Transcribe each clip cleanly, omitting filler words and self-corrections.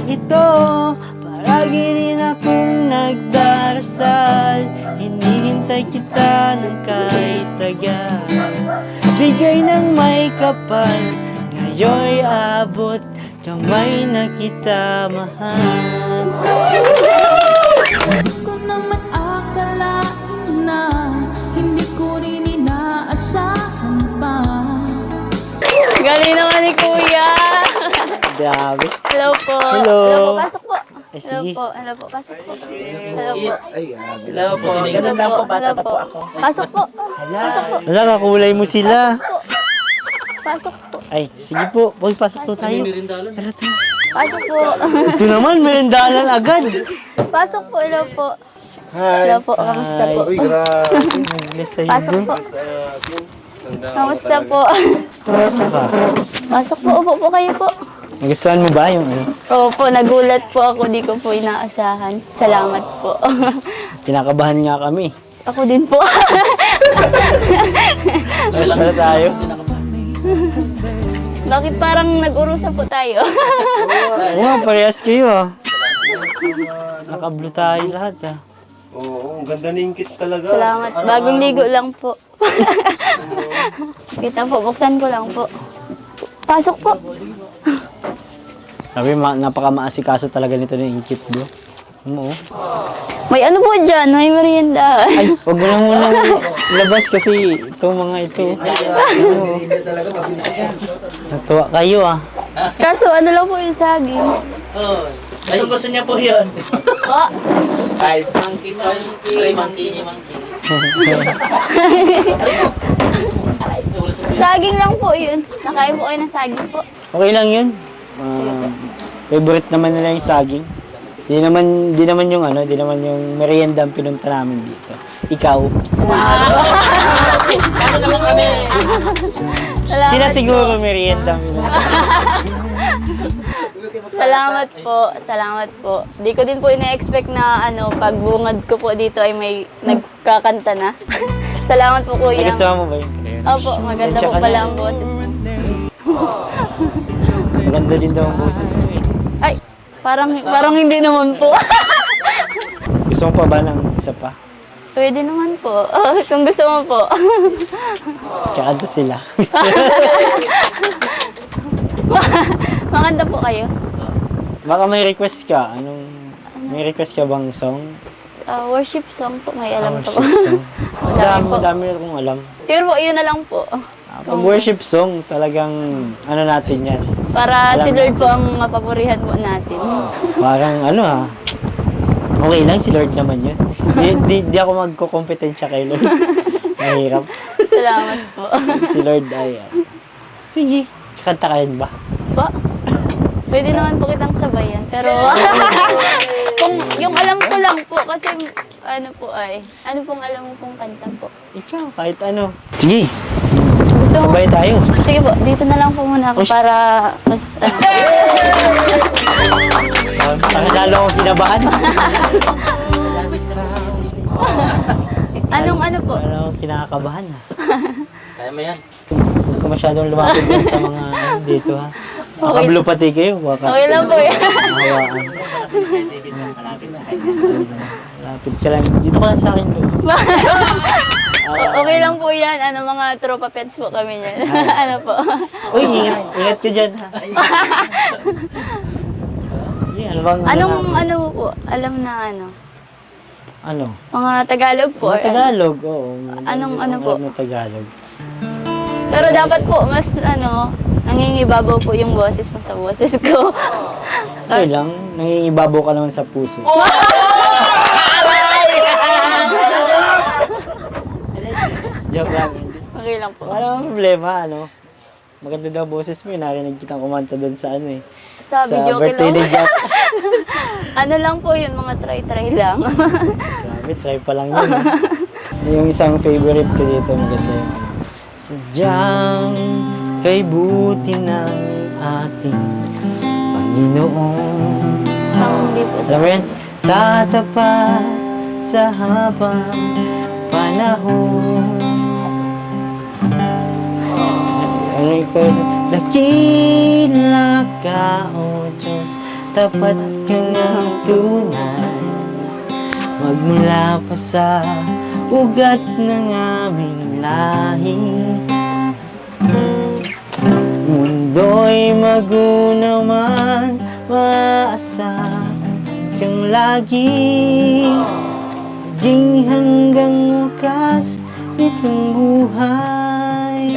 ito, palagi rin akong nagdarasal. Hinihintay kita ng kahit tagal. Bigay ng may kapal, ngayon'y abot kamay na kita mahal. Hindi ko naman akalain na hindi ko rin inaasahan pa. Galing naman ni Kuya. Grabe. Hello po. Hello. Hello po, pasok po. Ay, Hello sige. po, hello po, pasok po. Hello po. Hello po. Ganun lang po, bata pa po ako. Pasok po. Pasok po. Wala, kakulay mo sila. Pasok po. Ay, sige po. Boy, pasok po tayo. Tara, tara. Pasok po. Ito naman, merendalan agad. Pasok po, hello po. Hi. Hello po, kamusta po? Uy, grabe. Bless sa'yo, Pasok bro. po. Kamusta po? Kamusta ka? Pasok po, upo po kayo po. Nagustuhan mo ba yung ano? Opo, nagulat po ako, di ko po inaasahan. Salamat po. Kinakabahan nga kami. Ako din po. Rush na tayo. Bakit parang nag-urusan po tayo? Oo nga, parehas kayo ah. Naka-blue tayo lahat ah. Oo, ang ganda ng kit talaga. Salamat. Bagong ligo lang po. Kita po, buksan ko lang po. Pasok po. Sabi, napaka-maasikaso talaga nito ng inkit bro. Oo. May ano po dyan? May merienda. Ay, wag mo na muna ilabas kasi itong mga ito. Oo. Natuwa kayo ah. Kaso ano lang po yung saging. Ay, gusto niya po yun. Po. Ay, monkey. Saging lang po yun. Nakain po kayo ng saging po. Okay lang yun. Favorite naman nila yung saging. Di naman yung ano, di naman yung merienda ang pinunta namin dito. Ikaw. Ano naman kami? Sila siguro merienda ang Salamat po. Salamat po. Di ko din po ina-expect na ano, pagbungad ko po dito ay may nagkakanta na. Salamat po, Kuya. Nagustuhan mo ba yun? Opo, maganda po pala ang boses mo. Maganda din daw ang boses mo eh. Ay, parang hindi naman po. Gusto mo pa ba ng isa pa? Pwede naman po. Oh, kung gusto mo po. Kakanta sila. Maganda po kayo. Baka may request ka. May request ka bang song? Worship song po, may alam po. Worship song. Dami po. Dami na akong alam. Siguro po, yun na lang po. Pag worship song, talagang ano natin yan. Para Alam si Lord na. po ang mapapurihan po natin. Parang ano ha. Okay lang, si Lord naman yun. Di ako magkukompetensya kay Lord. Mahirap. Salamat po. Si Lord ay... sige, kanta ka rin ba? Po? Pwede naman po kitang sabayan. Pero kung yung alam ko lang po, kasi ano po ay, ano pong alam mo pong kanta po? Ikaw, kahit ano. Sige, Gusto mo? sabay tayo. Sige po, dito na lang po muna ako Ush. para mas ano. Ang lalo akong kinabahan. Anong ano po? Lalo akong kinakabahan ha. Kaya mo yan. Huwag ka masyadong lumapit dyan sa mga ano, dito ha. Nakablo pati kayo. Baka Okay lang po yan. mahawaan. Lapit ka lang. Dito ka lang sa akin bro. Okay lang po yan. Ano, mga tropa pets po kami niyan. Ano po? Uy, ingat ka dyan ha. Yeah, ano bang, Ano mo po? Alam na ano? Ano? Mga Tagalog po. Mga Tagalog, oo. Anong ano po? Alam mo Tagalog. Pero dapat po, mas ano, nangingibabaw po yung boses mo sa boses ko. Okay lang, nangingibabaw ka naman sa puso. Joke lang. Okay lang po. Wala namang problema, ano. Maganda daw boses mo, narinig kitang kumanta doon sa ano eh. Sa video birthday ni Jack. Ano lang po yun, mga try-try lang. Grabe, try pa lang yun. Yung isang favorite ko dito, maganda yung sadyang kay buti ng ating Panginoon. Hindi po Alam mo yan? Tatapat sa habang panahon. Ano yung chorus? Dakila ka, O Diyos, tapat kang ang tunay, magmula pa sa ugat ng aming lahi. Mundo'y magunaw man, maasa kang lagi, maging hanggang wakas nitong buhay.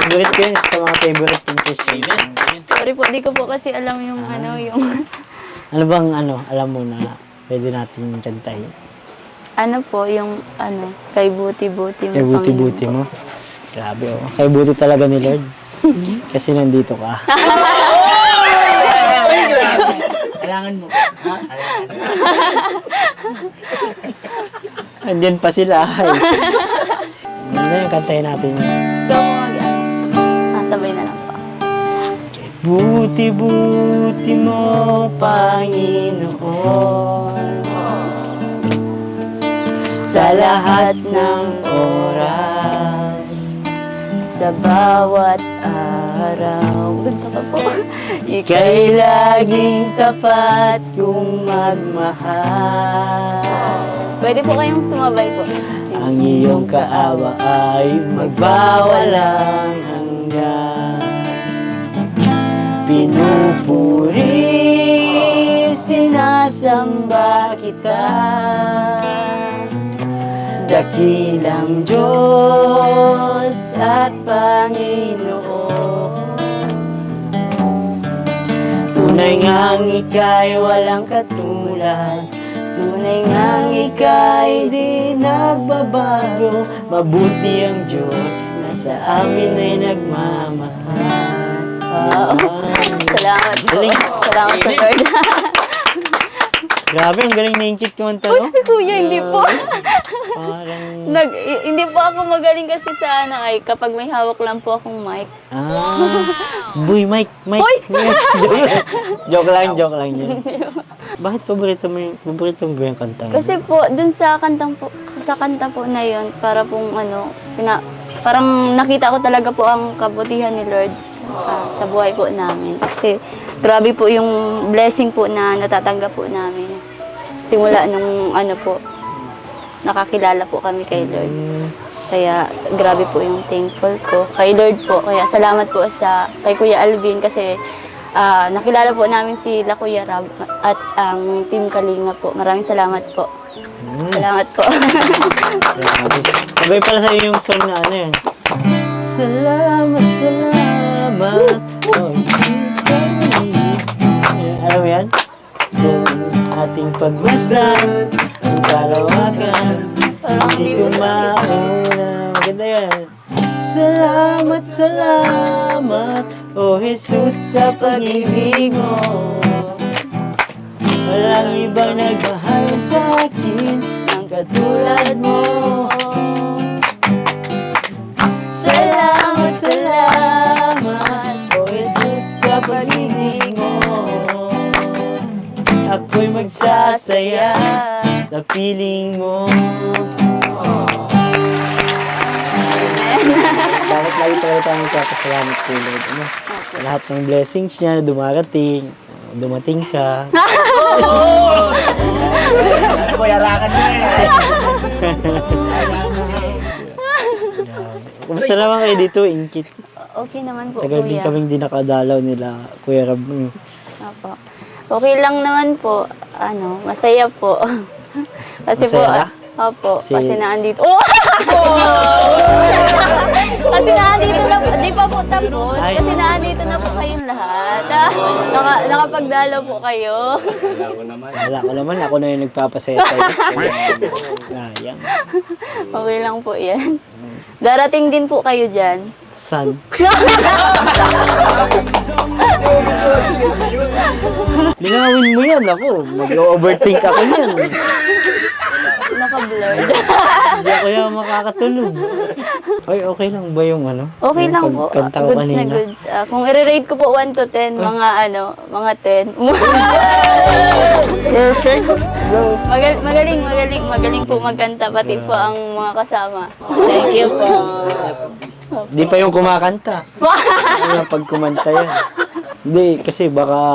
Favorite ko yun sa mga favorite compositions. Amen. Sorry po, di ko po kasi alam yung yung... Ano bang alam mo na pwede natin kantahin? Ano po, yung kay buti-buti mo. Kay buti-buti mo. Grabe oh. Kay buti talaga ni Lord. Kasi nandito ka. Kailangan mo. Andyan pa sila. Ano yung kantahin natin? Ikaw po sabay na lang po. Buti-buti mo, Panginoon, sa lahat ng oras, Sa bawat araw. Ganda ka po. ika'y laging tapat kung magmahal. Pwede po kayong sumabay po. Ang iyong kaawa ay magbawalang hanggan. Pinupuri, sinasamba kita, dakilang Diyos at Panginoon. Tunay ngang ika'y walang katulad, tunay ngang ika'y di nagbabago. Mabuti ang Diyos na sa amin ay nagmamahal. Wow. Salamat po. Galing. Salamat sa Lord. Grabe, ang galing naingkit ko ang tanong. Kuya, hindi po. Parang... Hindi po ako magaling kasi sa kapag may hawak lang po akong mic. Boy, Mike. Hoy! joke lang yun. Bakit paborito mo yung kanta? Kasi po, dun sa kanta po na yun, para pong parang nakita ko talaga po ang kabutihan ni Lord sa buhay po namin. Kasi grabe po yung blessing po na natatanggap po namin. Simula nung nakakilala po kami kay Lord. Kaya grabe po yung thankful ko kay Lord po. Kaya salamat po kay Kuya Alvin kasi nakilala po namin si Kuya Rab at ang Team Kalinga po. Maraming salamat po. Salamat po. Grabe. Sabay pala sa'yo yung song na yun. Salamat. Oh, alam mo yan? Kung ating pagmasdan, ang kalawakan, hindi ko mauna. Maganda yan. Salamat, oh Jesus, sa pag-ibig mo. Walang ibang nagmahal sa akin ang katulad mo. Salamat, oh Jesus, sa pag-ibig mo. Ako'y magsasaya sa piling mo. Bakit lagi talaga tayo magpapasalamat kay Lord? Sa lahat ng blessings niya na dumating siya. Gusto ko yarakan mo Kumusta naman kayo dito, Ingkit? Okay naman po, Tagal din Kuya. kaming di nakadalaw nila, Kuya Rab. Opo. Okay lang naman po. Masaya po. Kasi Masaya? Opo. Kasi- Kasi naandito. Oh! Kasi naandito na po. Di pa po tapos. Ay. Kasi naandito na po kayong lahat. Nakapagdalaw po kayo. Wala ko naman, ako na yung nagpapasaya sa'yo. Sayang. Okay lang po yan. Darating din po kayo dyan. San? Linawin mo yan, ako. Mag-overthink ako yan. Naka-blurred. Hindi ako yan makakatulog. Ay, okay lang ba yung Okay yung lang po. pagkanta ko Goods na kanina? goods. Kung i-rate ko po 1 to 10, mga 10. Perfect. Go. Magaling po magkanta, pati po ang mga kasama. Thank you po. Di pa yung kumakanta. Pag kumanta yan. Hindi, kasi baka